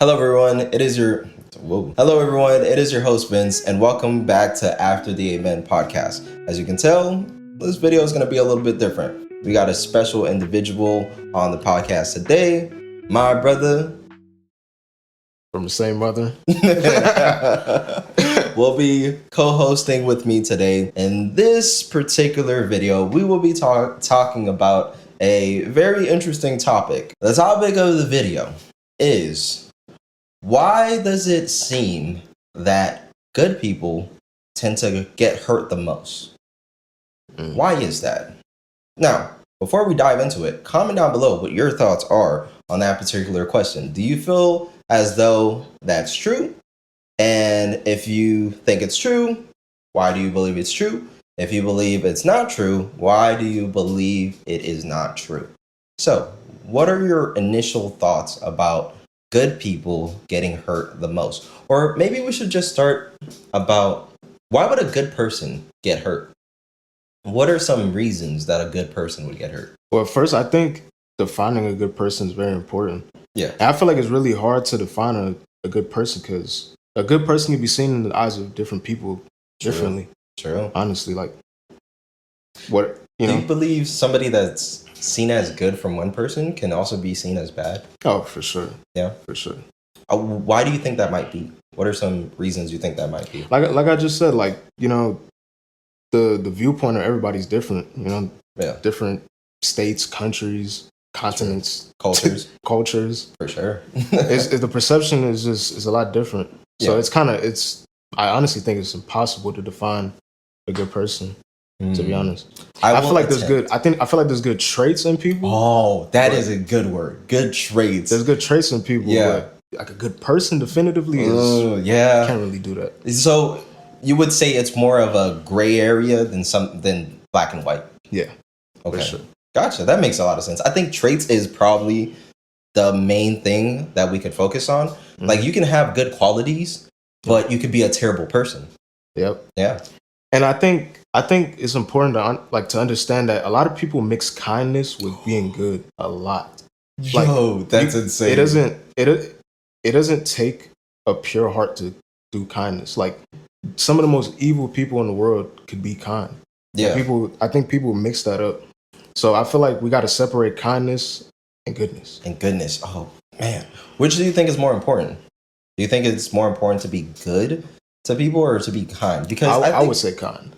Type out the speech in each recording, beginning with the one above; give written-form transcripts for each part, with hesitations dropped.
Hello everyone, Hello everyone, it is your host Vince and welcome back to After the Amen podcast. As you can tell, this video is going to be a little bit different. We got a special individual on the podcast today, my brother from the same mother. will be co-hosting with me today. In this particular video, we will be talking about a very interesting topic. The topic of the video is: why does it seem that good people tend to get hurt the most? Why is that? Now, before we dive into it, comment down below what your thoughts are on that particular question. Do you feel as though that's true? And if you think it's true, why do you believe it's true? If you believe it's not true, why do you believe it is not true? So, what are your initial thoughts about good people getting hurt the most? Or maybe we should just start about, why would a good person get hurt? What are some reasons that a good person would get hurt? Well, first, I think defining a good person is very important. Yeah. And I feel like it's really hard to define a good person because a good person can be seen in the eyes of different people differently. True. Honestly, like, what, Do you believe somebody that's seen as good from one person can also be seen as bad? Oh, for sure. Yeah. For sure. Why do you think that might be? What are some reasons you think that might be? Like I just said, like, the viewpoint of everybody's different, Yeah. different states, countries, continents, Cultures. cultures. For sure. The perception is a lot different. So Yeah. I honestly think it's impossible to define a good person, to be honest. I feel like I feel like there's good traits in people. Oh, that is a good word. Good traits. There's good traits in people. Yeah. But like a good person definitively is, yeah. can't really do that. So you would say it's more of a gray area than black and white. Yeah. Okay. For sure. Gotcha. That makes a lot of sense. I think traits is probably the main thing that we could focus on. Mm-hmm. Like, you can have good qualities, but you could be a terrible person. Yep. Yeah. And I think it's important to understand that a lot of people mix kindness with being good a lot. Yo, that's insane. It doesn't take a pure heart to do kindness. Like, some of the most evil people in the world could be kind. Yeah. I think people mix that up. So I feel like we got to separate kindness and goodness. And goodness. Oh, man. Which do you think is more important? Do you think it's more important to be good to people or to be kind? Because I would say kind.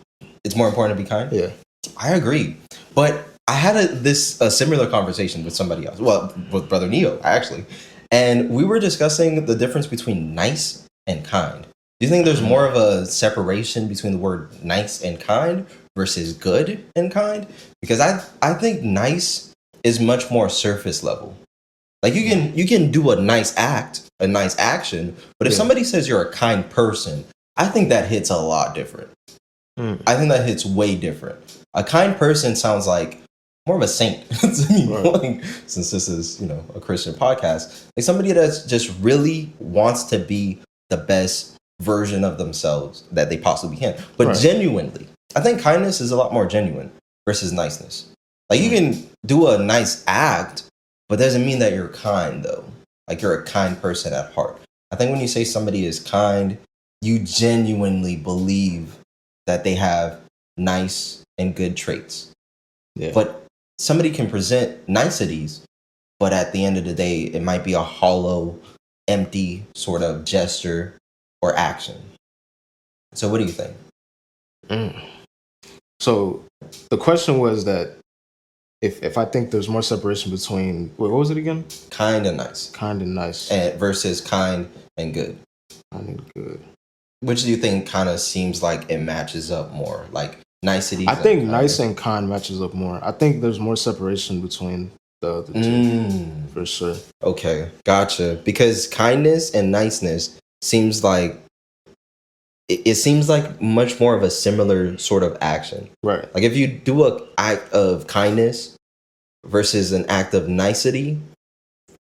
It's more important to be kind? Yeah. I agree. But I had a similar conversation with somebody else. Well, with Brother Neo, actually. And we were discussing the difference between nice and kind. Do you think there's more of a separation between the word nice and kind versus good and kind? Because I think nice is much more surface level. Like, you can do a nice act, a nice action, but if somebody says you're a kind person, I think that hits a lot different. I think that hits way different. A kind person sounds like more of a saint to me, like, since this is, a Christian podcast. Like, somebody that just really wants to be the best version of themselves that they possibly can. But genuinely, I think kindness is a lot more genuine versus niceness. Like, you can do a nice act, but doesn't mean that you're kind, though. Like, you're a kind person at heart. I think when you say somebody is kind, you genuinely believe that they have nice and good traits. Yeah. But somebody can present niceties, but at the end of the day, it might be a hollow, empty sort of gesture or action. So what do you think? So the question was that if I think there's more separation between, what was it again? Kind and nice. Kind and nice. Versus kind and good. Kind and good. Which do you think kind of seems like it matches up more? Like, nicety? I think nice and kind matches up more. I think there's more separation between the other two. For sure. Okay, gotcha. Because kindness and niceness seems like, it seems like much more of a similar sort of action. Right. Like, if you do an act of kindness versus an act of nicety,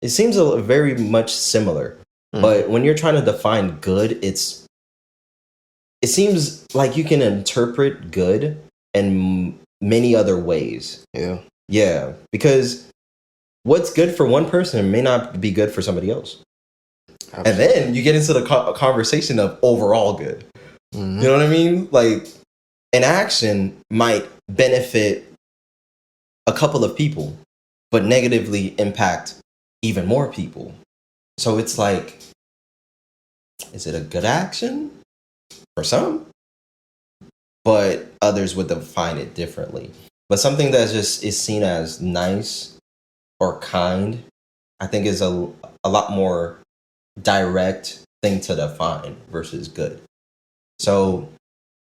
it seems very much similar. But when you're trying to define good, it seems like you can interpret good in many other ways. Yeah. Yeah, because what's good for one person may not be good for somebody else. And then you get into the conversation of overall good. Mhm. You know what I mean? Like, an action might benefit a couple of people, but negatively impact even more people. So it's like, is it a good action for some? But others would define it differently. But something that just is seen as nice or kind, I think is a lot more direct thing to define versus good. So,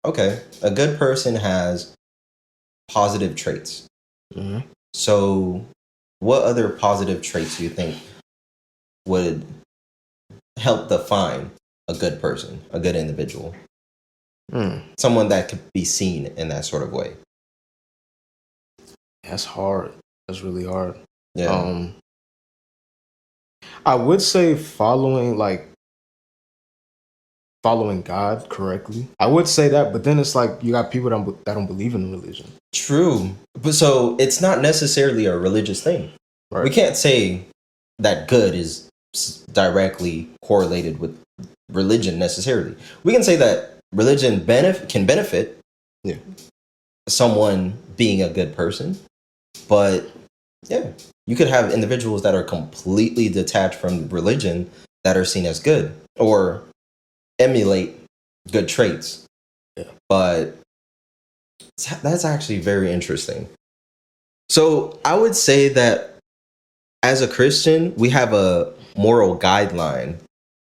okay, a good person has positive traits. Mhm. So, what other positive traits do you think would help define a good person, a good individual? Mm. Someone that could be seen in that sort of way. That's hard. That's really hard. Yeah. I would say following God correctly. I would say that, but then it's like you got people that don't believe in religion. True. But so it's not necessarily a religious thing. Right. We can't say that good is directly correlated with religion necessarily. We can say that religion can benefit Yeah. someone being a good person, but yeah, you could have individuals that are completely detached from religion that are seen as good or emulate good traits. Yeah. But that's actually very interesting. So I would say that as a Christian, we have a moral guideline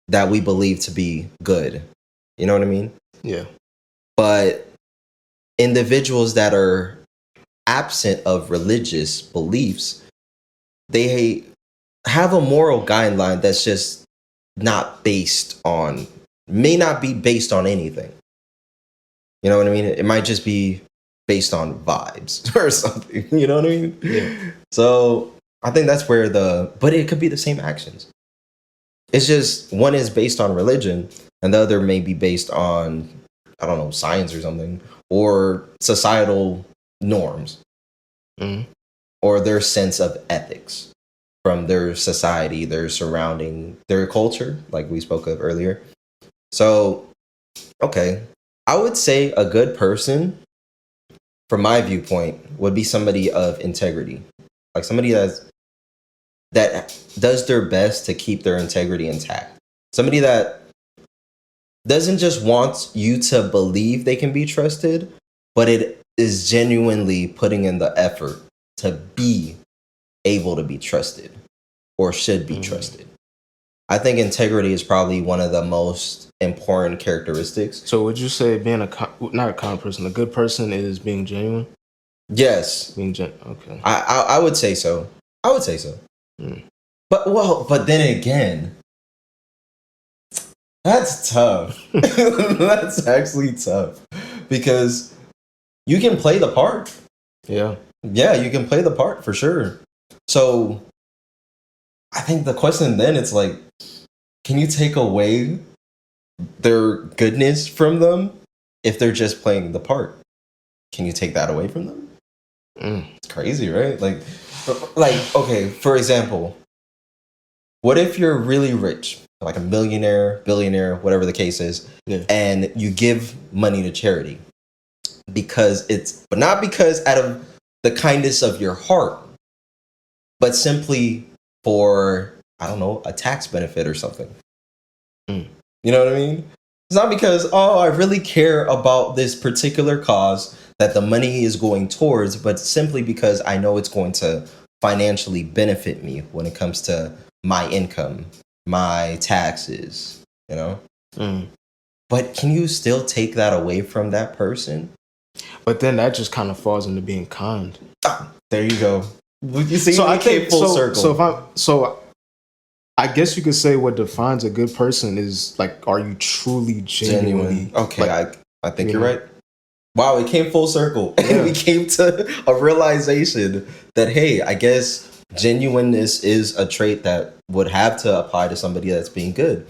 that we believe to be good. You know what I mean? Yeah. But individuals that are absent of religious beliefs, they have a moral guideline that's just not based on, may not be based on anything. You know what I mean? It might just be based on vibes or something. You know what I mean? Yeah. So I think that's where but it could be the same actions. It's just one is based on religion and the other may be based on, I don't know, science or something, or societal norms, Mhm. or their sense of ethics from their society, their surrounding, their culture, like we spoke of earlier. So, okay, I would say a good person, from my viewpoint, would be somebody of integrity, like somebody that does their best to keep their integrity intact. Somebody that doesn't just want you to believe they can be trusted, but it is genuinely putting in the effort to be able to be trusted or should be trusted. I think integrity is probably one of the most important characteristics. So would you say being not a kind person, a good person is being genuine? Yes, Okay. I would say so. I would say so. Mm. But then again, that's tough. That's actually tough because you can play the part. Yeah. Yeah, you can play the part for sure. So I think the question then it's like, can you take away their goodness from them if they're just playing the part? Can you take that away from them? Mm. It's crazy, right? Like, okay, for example, what if you're really rich, like a millionaire, billionaire, whatever the case is, Yeah. and you give money to charity but not because out of the kindness of your heart, but simply for, I don't know, a tax benefit or something. Mm. You know what I mean? It's not because, oh, I really care about this particular cause that the money is going towards, but simply because I know it's going to financially benefit me when it comes to my income, my taxes, you know? Mm. But can you still take that away from that person? But then that just kind of falls into being kind. There you go. You see, So I think full circle. So I guess you could say what defines a good person is like, are you truly genuinely? Okay, like, I think you you're know? right. Wow, it came full circle. Yeah. And we came to a realization that, hey, I guess genuineness is a trait that would have to apply to somebody that's being good.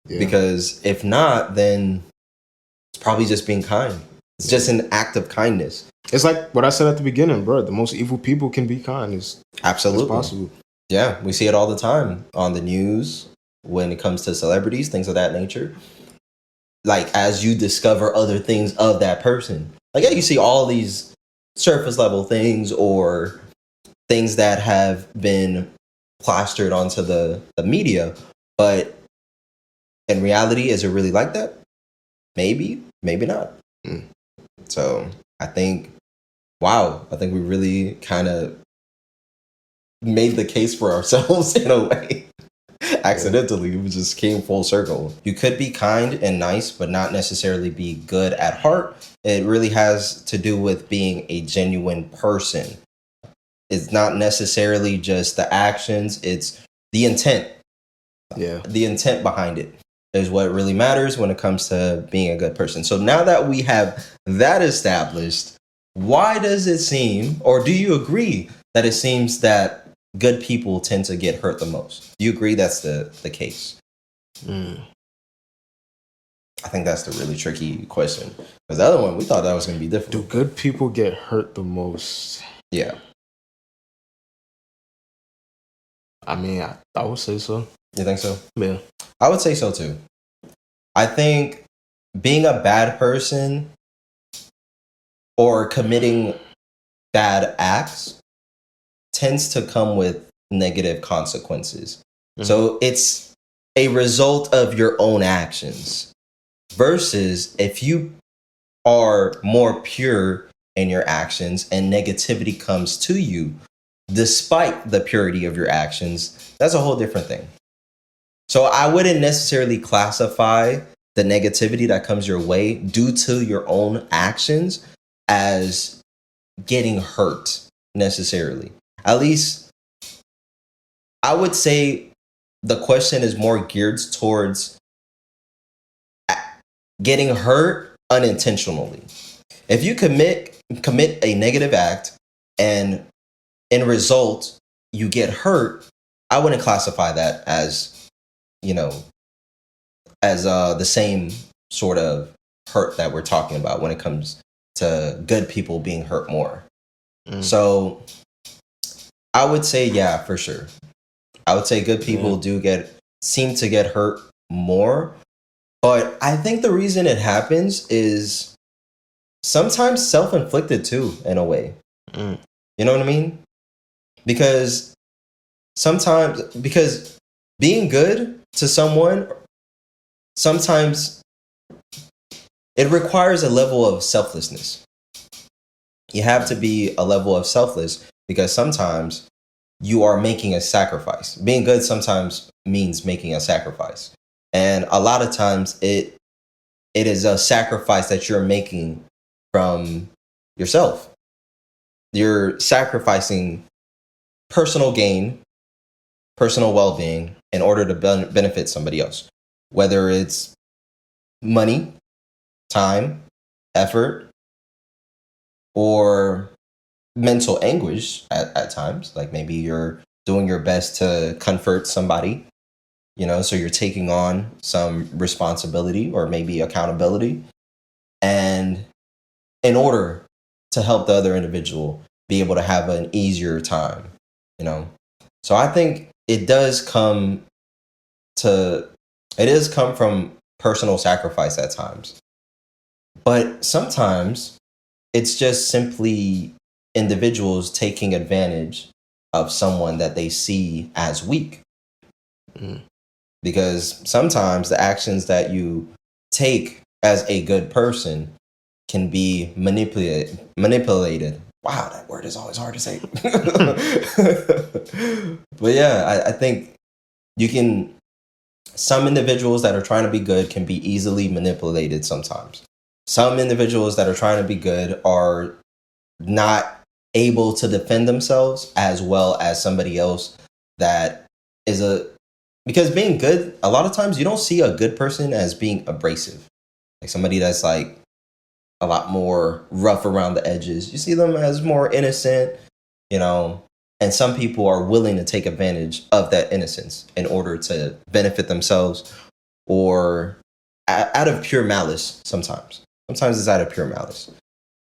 Yeah. Because if not, then it's probably just being kind. It's just an act of kindness. It's like what I said at the beginning, bro. The most evil people can be kind. It's Absolutely possible. Yeah, we see it all the time on the news, when it comes to celebrities, things of that nature. Like as you discover other things of that person, like yeah, you see all these surface level things or things that have been plastered onto the media, but in reality, is it really like that? Maybe, maybe not. Mm. So I think, wow, I think we really kind of made the case for ourselves in a way. Accidentally, we just came full circle. You could be kind and nice, but not necessarily be good at heart. It really has to do with being a genuine person. It's not necessarily just the actions, it's the intent. Yeah. The intent behind it is what really matters when it comes to being a good person. So now that we have that established, why does it seem, or do you agree that it seems that good people tend to get hurt the most? Do you agree that's the case? Mm. I think that's the really tricky question. Because the other one, we thought that was going to be Do different. good people get hurt the most? Yeah. I mean, I would say so. You think so? Yeah. I would say so too. I think being a bad person or committing bad acts tends to come with negative consequences. Mhm. So it's a result of your own actions versus if you are more pure in your actions and negativity comes to you despite the purity of your actions, that's a whole different thing. So I wouldn't necessarily classify the negativity that comes your way due to your own actions as getting hurt necessarily. At least I would say the question is more geared towards getting hurt unintentionally. If you commit a negative act and in result you get hurt, I wouldn't classify that as, you know, as the same sort of hurt that we're talking about when it comes to good people being hurt more. Mm. So I would say, yeah, for sure. I would say good people seem to get hurt more. But I think the reason it happens is sometimes self-inflicted too, in a way. Mm. You know what I mean? Because being good to someone, sometimes it requires a level of selflessness. You have to be a level of selfless because sometimes you are making a sacrifice. Being good sometimes means making a sacrifice. And a lot of times it is a sacrifice that you're making from yourself. You're sacrificing personal gain, personal well-being in order to benefit somebody else. Whether it's money, time, effort, or mental anguish at times. Like maybe you're doing your best to comfort somebody, you know, so you're taking on some responsibility or maybe accountability. And in order to help the other individual be able to have an easier time, you know. So I think it does come from personal sacrifice at times. But sometimes it's just simply individuals taking advantage of someone that they see as weak. Mm. Because sometimes the actions that you take as a good person can be manipulated. Wow, that word is always hard to say. But yeah, I think some individuals that are trying to be good can be easily manipulated sometimes. Some individuals that are trying to be good are not able to defend themselves as well as somebody else that is because being good, a lot of times you don't see a good person as being abrasive. Like somebody that's like a lot more rough around the edges. You see them as more innocent, you know, and some people are willing to take advantage of that innocence in order to benefit themselves or out of pure malice sometimes. Sometimes it's out of pure malice,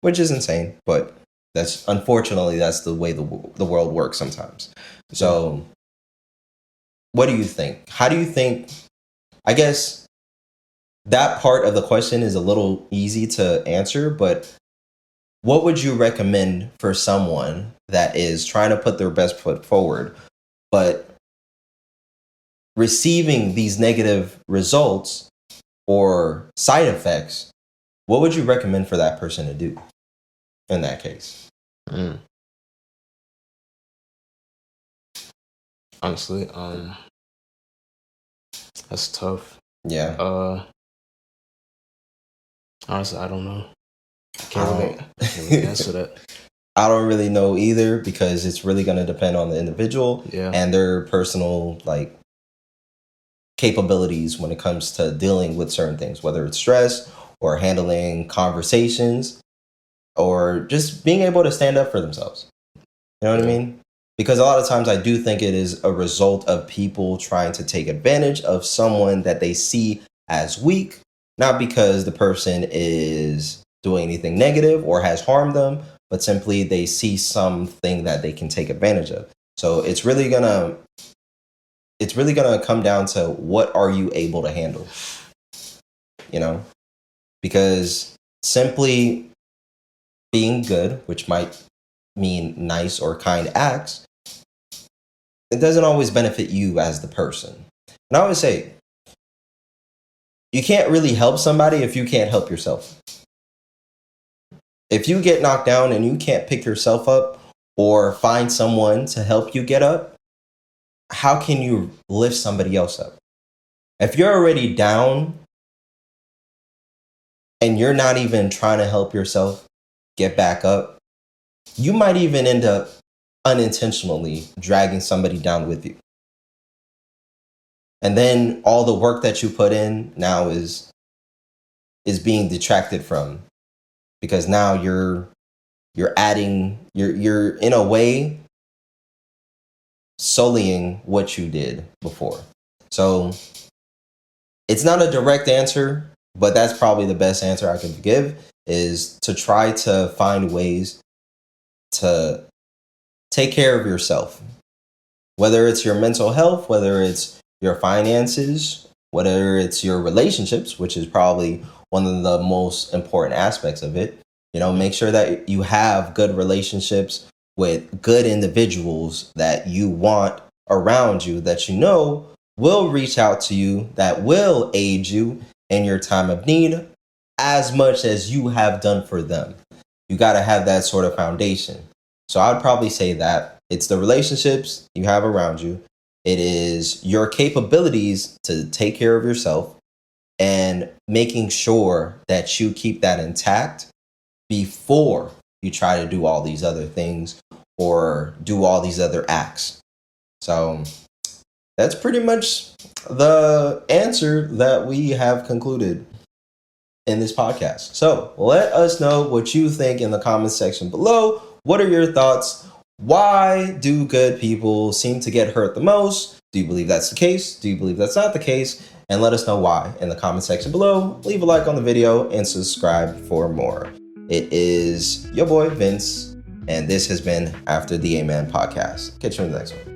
which is insane, but that's unfortunately that's the way the world works sometimes. So what do you think? How do you think, I guess that part of the question is a little easy to answer, but what would you recommend for someone that is trying to put their best foot forward, but receiving these negative results or side effects? What would you recommend for that person to do in that case? Honestly, that's tough. Yeah. Honestly, I don't know. I can't really answer that. I don't really know either, because it's really going to depend on the individual and their personal like capabilities when it comes to dealing with certain things, whether it's stress or handling conversations or just being able to stand up for themselves. You know what I mean? Because a lot of times I do think it is a result of people trying to take advantage of someone that they see as weak, not because the person is doing anything negative or has harmed them, but simply they see something that they can take advantage of. So it's really gonna come down to what are you able to handle, you know? Because simply being good, which might mean nice or kind acts, it doesn't always benefit you as the person. And I always say, you can't really help somebody if you can't help yourself. If you get knocked down and you can't pick yourself up or find someone to help you get up, how can you lift somebody else up? If you're already down and you're not even trying to help yourself get back up, you might even end up unintentionally dragging somebody down with you. And then all the work that you put in now is being detracted from, because now you're in a way sullying what you did before. So it's not a direct answer, but that's probably the best answer I can give, is to try to find ways to take care of yourself, whether it's your mental health, whether it's your finances, whether it's your relationships, which is probably one of the most important aspects of it. You know, make sure that you have good relationships with good individuals that you want around you, that you know will reach out to you, that will aid you in your time of need as much as you have done for them. You got to have that sort of foundation. So I'd probably say that it's the relationships you have around you. It is your capabilities to take care of yourself and making sure that you keep that intact before you try to do all these other things or do all these other acts. So that's pretty much the answer that we have concluded in this podcast. So let us know what you think in the comments section below. What are your thoughts? Why do good people seem to get hurt the most? Do you believe that's the case? Do you believe that's not the case? And let us know why in the comment section below. Leave a like on the video and subscribe for more. It is your boy Vince, and this has been After the Amen podcast. Catch you in the next one.